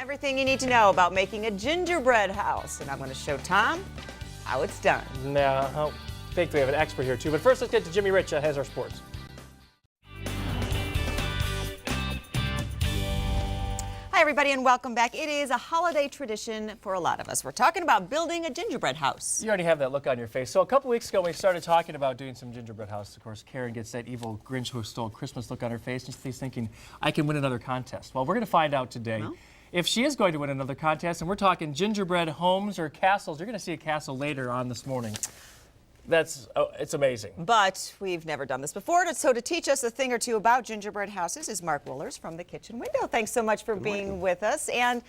Everything you need to know about making a gingerbread house, and I'm going to show Tom how it's done. Now, I think we have an expert here too, but first let's get to Jimmy Rich, has our sports. Hi everybody and welcome back. It is a holiday tradition for a lot of us. We're talking about building a gingerbread house. You already have that look on your face. So a couple weeks ago we started talking about doing some gingerbread house. Of course, Karen gets that evil Grinch who stole Christmas look on her face, and she's thinking, I can win another contest. Well, we're going to find out today. Well, if she is going to win another contest, and we're talking gingerbread homes or castles. You're going to see a castle later on this morning. It's amazing. But we've never done this before, so to teach us a thing or two about gingerbread houses is Mark Wohlers from the Kitchen Window. Thanks so much for being with us. And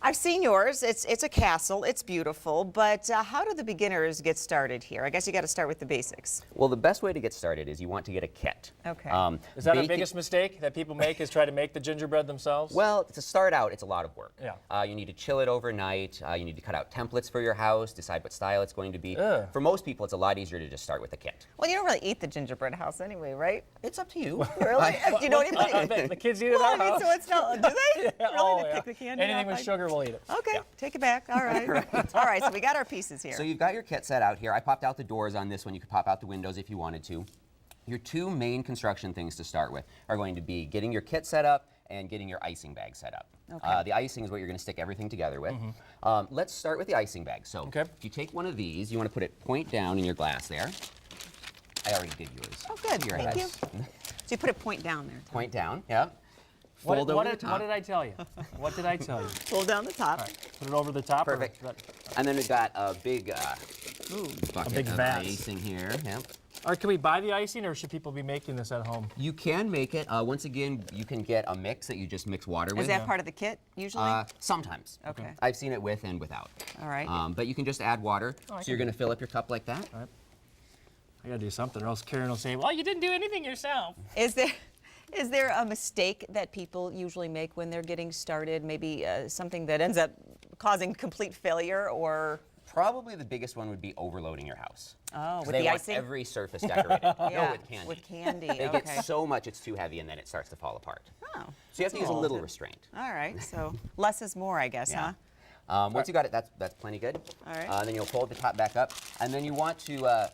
I've seen yours. It's a castle. It's beautiful. But how do the beginners get started here? I guess you got to start with the basics. Well, the best way to get started is you want to get a kit. Okay. Is that the biggest mistake that people make, is try to make the gingerbread themselves? Well, to start out, it's a lot of work. Yeah. You need to chill it overnight. You need to cut out templates for your house, decide what style it's going to be. Ugh. For most people, it's a lot easier to just start with a kit. Well, you don't really eat the gingerbread house anyway, right? It's up to you. Really? You don't even the kids eat it well, at I our mean, house. so it's not, do they? Yeah. Really? Oh, They yeah. pick the candy Anything off? with sugar, we'll eat it. Okay, Yeah. take it back. All right. All right, so we got our pieces here. So you've got your kit set out here. I popped out the doors on this one. You could pop out the windows if you wanted to. Your two main construction things to start with are going to be getting your kit set up and getting your icing bag set up. Okay. The icing is what you're going to stick everything together with. Let's start with the icing bag. So if you take one of these, you want to put it point down in your glass there. I already did yours. Oh, good. Here, Thank you. guys. So you put it point down there. Point down, yeah. What Fold over the top. did I tell you? What did I tell you? Fold down the top. All right, put it over the top. Perfect. And then we've got a big bucket big of vase. icing here. Yeah. Or can we buy the icing, or should people be making this at home? You can make it. Once again, you can get a mix that you just mix water with. Is that part of the kit usually? Sometimes. Okay. I've seen it with and without. All right. But you can just add water. Oh, So you're going to fill up your cup like that. All right. I gotta do something, or else Karen will say, well, you didn't do anything yourself. Is there a mistake that people usually make when they're getting started? Maybe something that ends up causing complete failure, or? Probably the biggest one would be overloading your house. Oh, with they the want icing? every surface decorated. Yeah, No, with candy. with candy. They Okay. get so much it's too heavy and then it starts to fall apart. Oh. So you have to use a little restraint. All right. So less is more, I guess, Yeah. huh? Once you got it, that's plenty good. All right. Then you'll fold the top back up, and then you want to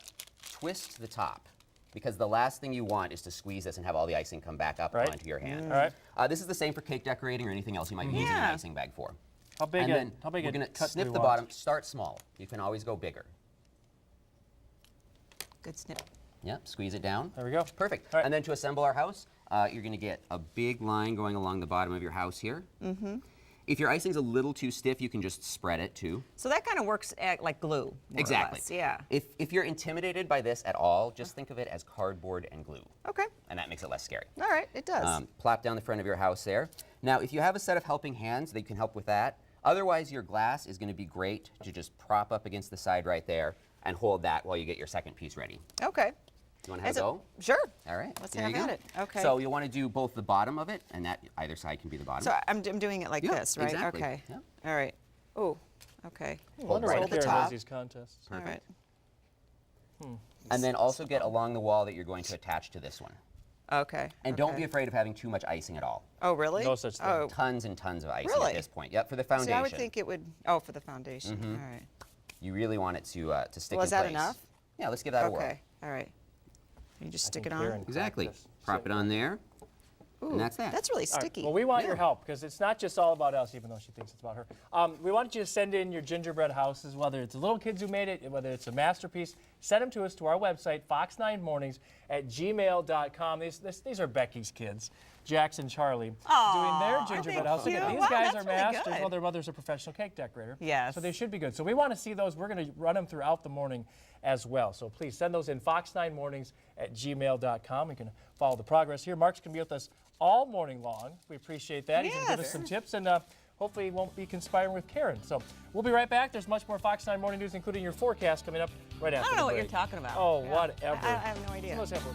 twist the top, because the last thing you want is to squeeze this and have all the icing come back up onto your hand. All right. This is the same for cake decorating or anything else you might be using an icing bag for. How big? And then how big? we're going to cut do snip we the want? bottom. Start small. You can always go bigger. Good snip. Yep, squeeze it down. There we go. Perfect. All right. And then to assemble our house, you're going to get a big line going along the bottom of your house here. If your icing's a little too stiff, you can just spread it too. So that kind of works like glue. More Exactly. Or less. Yeah. If you're intimidated by this at all, just think of it as cardboard and glue. Okay. And that makes it less scary. All right. It does. Plop down the front of your house there. Now, if you have a set of helping hands, they can help with that. Otherwise, your glass is going to be great to just prop up against the side right there and hold that while you get your second piece ready. Okay. You want to have a go? Sure. All right. Let's there have you go. at it. Okay. So you'll want to do both the bottom of it, and that either side can be the bottom. So I'm doing it like Yeah, this, right? exactly. Okay. Yeah. All right. Oh, okay. I wonder right if at the Karen top. does these contests. All right. And then also get along the wall that you're going to attach to this one. Okay. And don't be afraid of having too much icing at all. Oh, really? No such thing. Oh, Tons and tons of icing Really? at this point. Yep, for the foundation. see, I would think it would. Oh, for the foundation. All right. You really want it to stick Well, in is place. that enough? Yeah, let's give that a whirl. Okay. All right. You just stick it think on. Karen- Exactly. Practice. Prop it on there, Ooh, and that's that. That's really All right. sticky. Well, we want your help, because it's not just all about us, even though she thinks it's about her. We want you to send in your gingerbread houses, whether it's the little kids who made it, whether it's a masterpiece. Send them to us to our website, fox9mornings@gmail.com. These are Becky's kids, Jax and Charlie, doing their gingerbread house. Look at cute? these Wow, guys that's are really masters. good. Well, their mother's a professional cake decorator. Yes. So they should be good. So we want to see those. We're going to run them throughout the morning as well. So please send those in, fox9mornings@gmail.com. You can follow the progress here. Mark's going to be with us all morning long. We appreciate that. He's going to give us Yes. some tips, and hopefully he won't be conspiring with Karen. So we'll be right back. There's much more Fox 9 Morning News, including your forecast, coming up right after I don't know the what you're break. talking about. Oh, Yeah. whatever. I have no idea. Let's have a-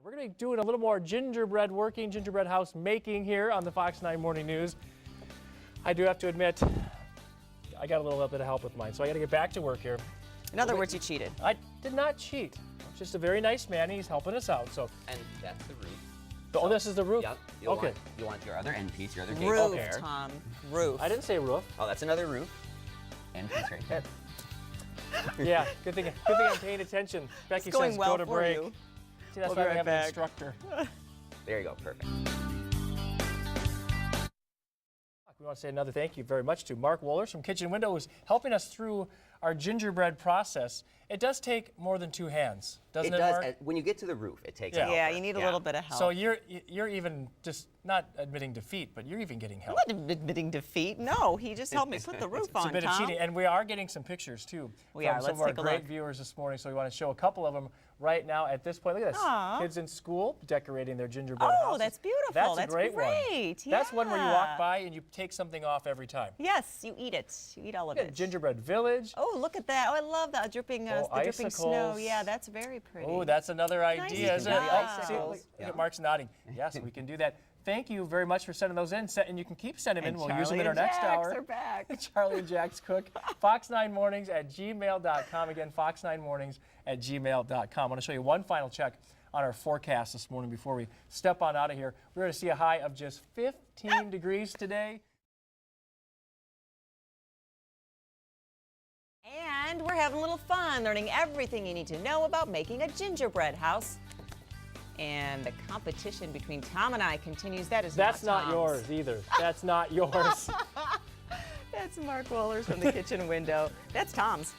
We're going to be doing a little more gingerbread working, gingerbread house making here on the Fox 9 Morning News. I do have to admit, I got a little bit of help with mine, so I got to get back to work here. In other words, you cheated. I did not cheat. Don't just a very nice man. He's helping us out. So, And that's the roof. oh, this is the roof. Yep. Okay. You want your other end piece, your other cake Roof, there. Tom. Roof. I didn't say roof. Oh, that's another roof. End piece right there. Yeah, good thing I'm paying attention. Becky going says well go to for break. you. See, that's We'll why be we right have an back. instructor. There you go. Perfect. We want to say another thank you very much to Mark Wohlers from Kitchen Window, who's helping us through our gingerbread process. It does take more than 2 hands, doesn't it, does. Mark? When you get to the roof, it takes Yeah. a helper. Yeah, you need a little bit of help. So you're even just not admitting defeat, but you're even getting help. I'm not admitting defeat. No, he just helped me put the roof It's on, a bit Tom. of cheating, and we are getting some pictures too. We from are. some Let's of our take a great look. viewers this morning. So we want to show a couple of them right now at this point. Look at this. Aw. Kids in school decorating their gingerbread Oh, houses. that's beautiful. That's a That's great one. great. That's one where you Yeah. walk by and you take something off every time. Yes, you eat it. You eat all of Look at it. Gingerbread Village. Oh, look at that. Oh, I love that. Dripping, Oh, the dripping snow. icicles. Yeah, that's very pretty. Oh, that's another idea, Nice isn't it? job. Oh, see, Icicles. look Yeah. at Mark's nodding. Yes, we can do that. Thank you very much for sending those in, and you can keep sending them in. We'll use them in our next hour. Are back. Charlie and Jack's Cook. Fox9mornings@gmail.com. Again, Fox9mornings@gmail.com. I want to show you one final check on our forecast this morning before we step on out of here. We're going to see a high of just 15 degrees today. And we're having a little fun, learning everything you need to know about making a gingerbread house. And the competition between Tom and I continues. That's That's not Tom's. yours either. That's not yours. That's Mark Wohlers from the kitchen window. That's Tom's.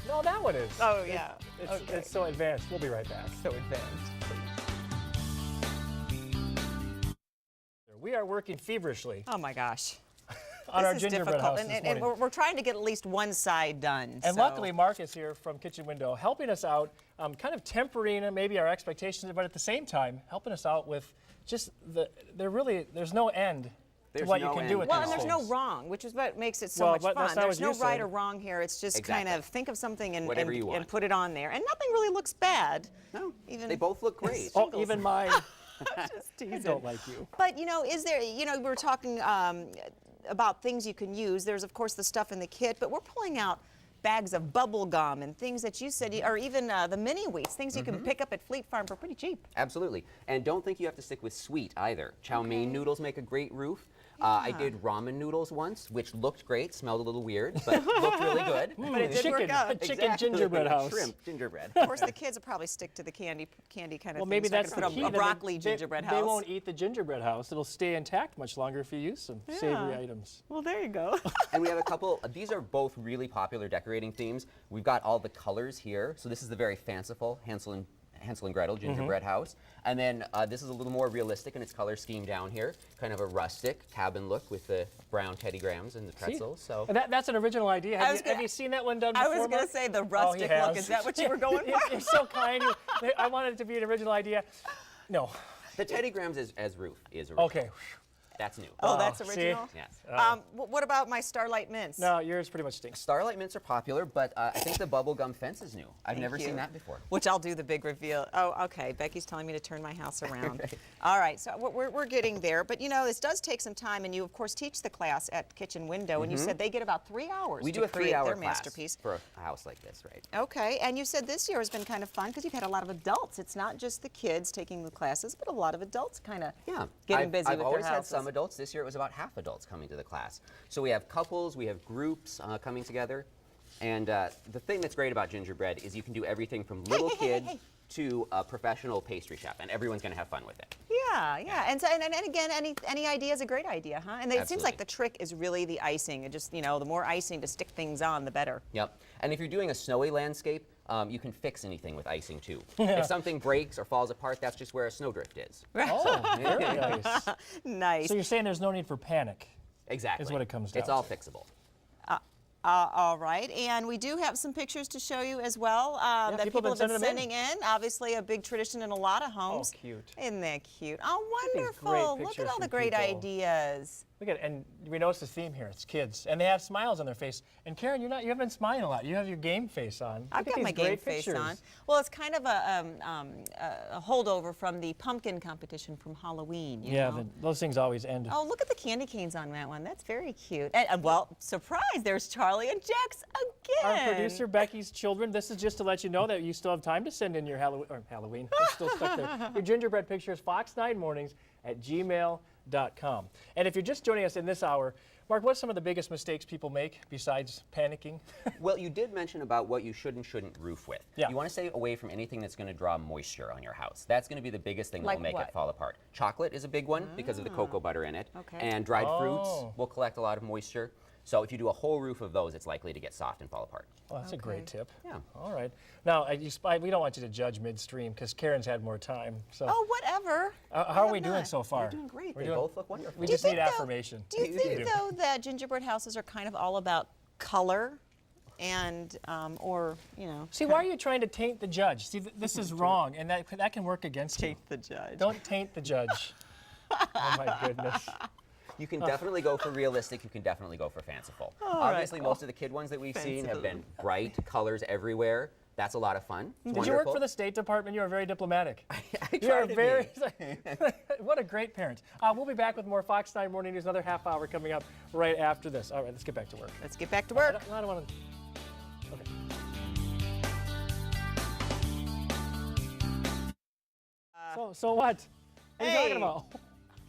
No, that one is. Oh, yeah. It's so advanced. We'll be right back. So advanced. We are working feverishly Oh, my gosh. on our This is gingerbread difficult. house this And morning. we're trying to get at least one side done. And so. luckily, Mark is here from Kitchen Window, helping us out, kind of tempering maybe our expectations, but at the same time, helping us out with just there's no end to There's what no you can do end. with Well, these and there's no things. wrong, which is what makes it so Well, much but fun. that's not There's what no you right said. or wrong here. It's just Exactly. kind of think of something and, Whatever you want. and put it on there. And nothing really looks bad. No, Even they both look great. Oh, even mine. just I teasing. don't like you. But, is there, we were talking about things you can use. There's, of course, the stuff in the kit, but we're pulling out bags of bubble gum and things that you said, or even the mini wheats, things you can pick up at Fleet Farm for pretty cheap. Absolutely. And don't think you have to stick with sweet either. Chow mein noodles make a great roof. I did ramen noodles once, which looked great, smelled a little weird, but looked really good. But it did work out. A chicken gingerbread house. Shrimp gingerbread. Of course, the kids will probably stick to the candy kind of Well, thing. maybe so I that's could the put key. a then broccoli they- gingerbread They house. won't eat the gingerbread house. It'll stay intact much longer if you use some savory items. Well, there you go. And we have a couple, these are both really popular decorating themes. We've got all the colors here. So this is the very fanciful Hansel and Gretel gingerbread house. And then this is a little more realistic in its color scheme down here. Kind of a rustic cabin look with the brown Teddy Grahams and the pretzels. So And that's an original idea. Have you seen that one done I before, was going Mark? to say the Oh, he rustic look. has. Is that what you were going for? You're so kind. I wanted it to be an original idea. No. the Teddy Grahams as roof is original. Okay. That's new. Oh, that's see? original? Yes. What about my Starlight Mints? No, yours pretty much stinks. Starlight mints are popular, but I think the bubblegum fence is new. I've Thank never you. seen that before. Which I'll do the big reveal. Oh, okay. Becky's telling me to turn my house around. All right, so we're getting there. But, this does take some time, and you, of course, teach the class at Kitchen Window, and you said they get about 3 hours We to do a create 3-hour their class masterpiece. for a house like this, right? Okay, and you said this year has been kind of fun because you've had a lot of adults. It's not just the kids taking the classes, but a lot of adults kind of Yeah. getting busy I've with always their had houses. some adults. This year it was about half adults coming to the class. So we have couples, we have groups coming together. And the thing that's great about gingerbread is you can do everything from little kids to a professional pastry chef, and everyone's going to have fun with it. Yeah. And so, and again, any idea is a great idea, huh? And it seems like Absolutely. the trick is really the icing. It just, the more icing to stick things on, the better. Yep. And if you're doing a snowy landscape, you can fix anything with icing too. If something breaks or falls apart, that's just where a snowdrift is. Oh, very nice. Nice. So you're saying there's no need for panic. Exactly. Is what it comes down It's all to. fixable. All right, and we do have some pictures to show you as well that people people have have been been sending them sending in. Obviously, a big tradition in a lot of homes. cute. Isn't that cute? Oh, be wonderful! great Look pictures at all the from great people. ideas. Look at it, and we notice the theme here. It's kids, and they have smiles on their face. And Karen, you haven't been smiling a lot. You have your game face on. I've Look at got my these game great face pictures. on. Well, it's kind of a holdover from the pumpkin competition from Halloween. You know? Those things always end. Oh, look at the candy canes on that one. That's very cute. And well, surprise, there's Charlie and Jax again. Our producer Becky's children. This is just to let you know that you still have time to send in your Halloween. I'm still stuck there. Your gingerbread pictures, fox9mornings@gmail.com. And if you're just joining us in this hour, Mark, what's some of the biggest mistakes people make besides panicking? Well, you did mention about what you should and shouldn't roof with. Yeah. You want to stay away from anything that's going to draw moisture on your house. That's going to be the biggest thing that Like will make what? it fall apart. Chocolate is a big one because of the cocoa butter in it. Okay. And dried fruits Oh. will collect a lot of moisture. So if you do a whole roof of those, it's likely to get soft and fall apart. Well, that's a great tip. Yeah. All right. Now, we don't want you to judge midstream because Karen's had more time. So, Oh, whatever. how are we doing so far? We're doing great. We're They doing- both look wonderful. We Do you just need think, though- affirmation. Do you You think, do. though, that gingerbread houses are kind of all about color and, or, you know? See, why are you trying to taint the judge? See, this is wrong, and that can work against you. Taint the judge. Don't taint the judge. Oh, my goodness. You can definitely go for realistic. You can definitely go for fanciful. Obviously, most of the kid ones that we've seen have been bright colors everywhere. That's a lot of fun. It's Did you work wonderful. for the State Department? You are very diplomatic. I You are try to very. be. What a great parent. We'll be back with more Fox 9 Morning News, another half hour coming up right after this. All right, let's get back to work. Let's get back to I work. don't want to. Okay. So what? What are you hey. talking about?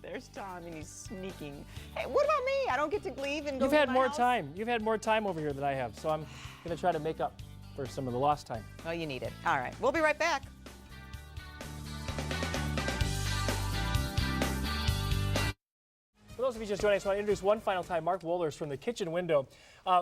There's Tom, and he's sneaking. Hey, what about me? I don't get to leave and go You've to had my more house? time. You've had more time over here than I have, so I'm going to try to make up for some of the lost time. Oh, you need it. All right, we'll be right back. For those of you just joining us, I want to introduce one final time Mark Wohlers from the Kitchen Window.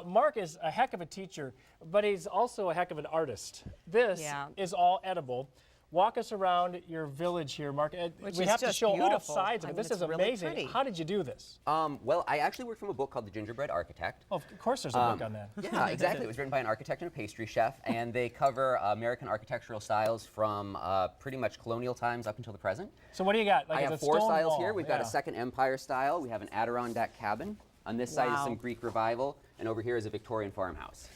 Mark is a heck of a teacher, but he's also a heck of an artist. This Yeah. is all edible. Walk us around your village here, Mark. Which we is have to just show all beautiful. sides of I it. mean, This it's is really amazing. pretty. How did you do this? Well, I actually work from a book called The Gingerbread Architect. Oh, of course there's a book on that. Yeah, exactly. It was written by an architect and a pastry chef, and they cover American architectural styles from pretty much colonial times up until the present. So what do you got? Like, I is have it 4 stone styles wall? here. We've got a Yeah. Second Empire style. We have an Adirondack cabin. On this side is Wow. some Greek Revival, and over here is a Victorian farmhouse.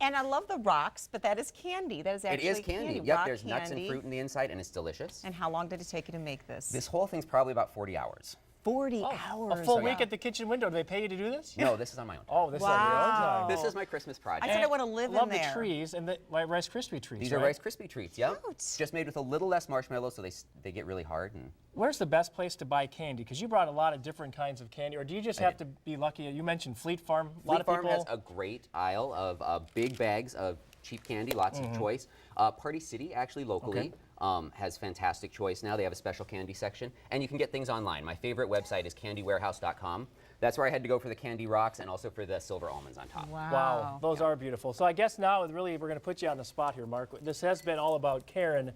And I love the rocks, but that is candy. That is It actually is candy. Yep, rock there's nuts and candy. fruit in the inside, and it's delicious. And how long did it take you to make this? This whole thing's probably about 40 hours. 40 A hours. full So, week yeah. at the Kitchen Window. Do they pay you to do this? No, this is on my own. Oh, this is on your own Wow. time. This is my Christmas project. I said I want to live love in there. the trees and the Rice Krispie trees. These right? are Rice Krispie treats, yep. Cute. Just made with a little less marshmallow, so they get really hard. And Where's the best place to buy candy? Because you brought a lot of different kinds of candy, or do you just have to be lucky? You mentioned Fleet Farm. A lot Fleet of Farm people. has a great aisle of big bags of cheap candy, lots of choice. Party City, actually locally, has fantastic choice now. They have a special candy section, and you can get things online. My favorite website is candywarehouse.com. That's where I had to go for the candy rocks and also for the silver almonds on top. Wow, those are beautiful. So I guess now really we're going to put you on the spot here, Mark. This has been all about Karen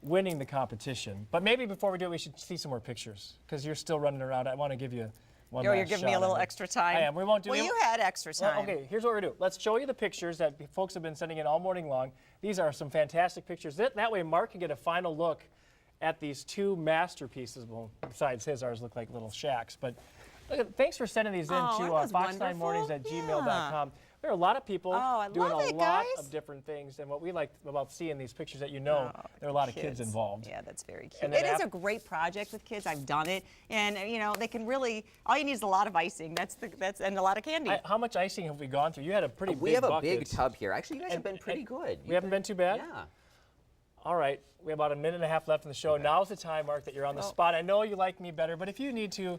winning the competition. But maybe before we do it, we should see some more pictures because you're still running around. I want to give you one Oh, last you're giving me a shot little at it. extra time. I am. We won't do Well, we- you had extra Well, time. okay, here's what we're going to do. Let's show you the pictures that folks have been sending in all morning long. These are some fantastic pictures. That way Mark can get a final look at these 2 masterpieces. Well, besides his, ours look like little shacks. But look thanks for sending these in Oh, to that was fox9mornings@gmail.com. There are a lot of people Oh, I doing love a it, lot guys. of different things. And what we like about seeing these pictures that there are a lot of kids involved. Yeah, that's very cute. And then It is a great project with kids. I've done it, and they can really. All you need is a lot of icing. That's and a lot of candy. How much icing have we gone through? You had a pretty We big have a bucket. big tub here. Actually, you guys have been pretty good. We haven't been too bad? Yeah. All right, we have about a minute and a half left in the show. Now's the time, Mark, that you're on the spot. I know you like me better, but if you need to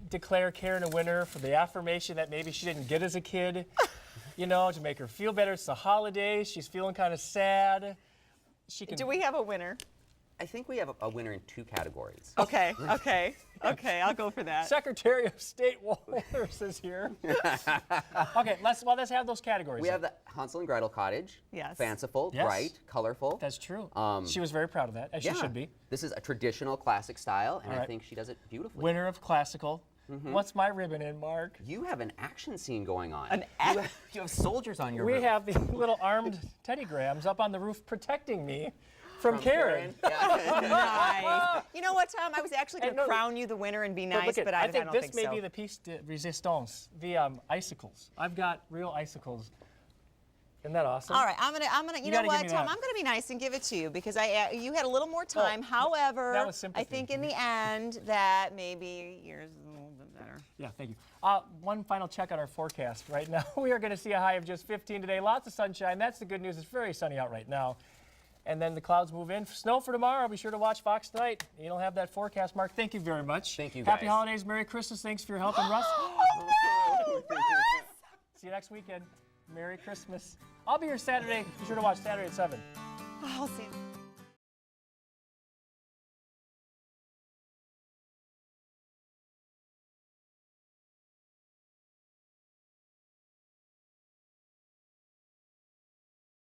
declare Karen a winner for the affirmation that maybe she didn't get as a kid, to make her feel better. It's the holidays. She's feeling kind of sad. She can. Do we have a winner? I think we have a winner in 2 categories. Okay, okay, I'll go for that. Secretary of State Wohlers is here. Okay, let's have those categories. We have the Hansel and Gretel cottage. Yes. Fanciful, Yes. bright, colorful. That's true. She was very proud of that, as she Yeah. should be. This is a traditional classic style, and All I right. think she does it beautifully. Winner of classical. What's my ribbon in, Mark? You have an action scene going on. An you have soldiers on your We roof. have the little armed Teddy Grahams up on the roof protecting me From Karen. Nice. You know what, Tom? I was actually going to no, crown you the winner and be But nice, look at, but I I think don't this think may so. be the piece de resistance, the icicles. I've got real icicles. Isn't that awesome? All right, I'm gonna. You know gotta give what, me Tom? that. I'm gonna be nice and give it to you because you had a little more time. However, that was I sympathy. think in the end that maybe yours is a little bit better. Yeah, thank you. One final check on our forecast right now. We are going to see a high of just 15 today. Lots of sunshine. That's the good news. It's very sunny out right now. And then the clouds move in. Snow for tomorrow. Be sure to watch Fox tonight. You don't have that forecast, Mark. Thank you very much. Thank you, Happy guys. holidays. Merry Christmas. Thanks for your help. And Russ, see you next weekend. Merry Christmas. I'll be here Saturday. Be sure to watch Saturday at 7. I'll see you.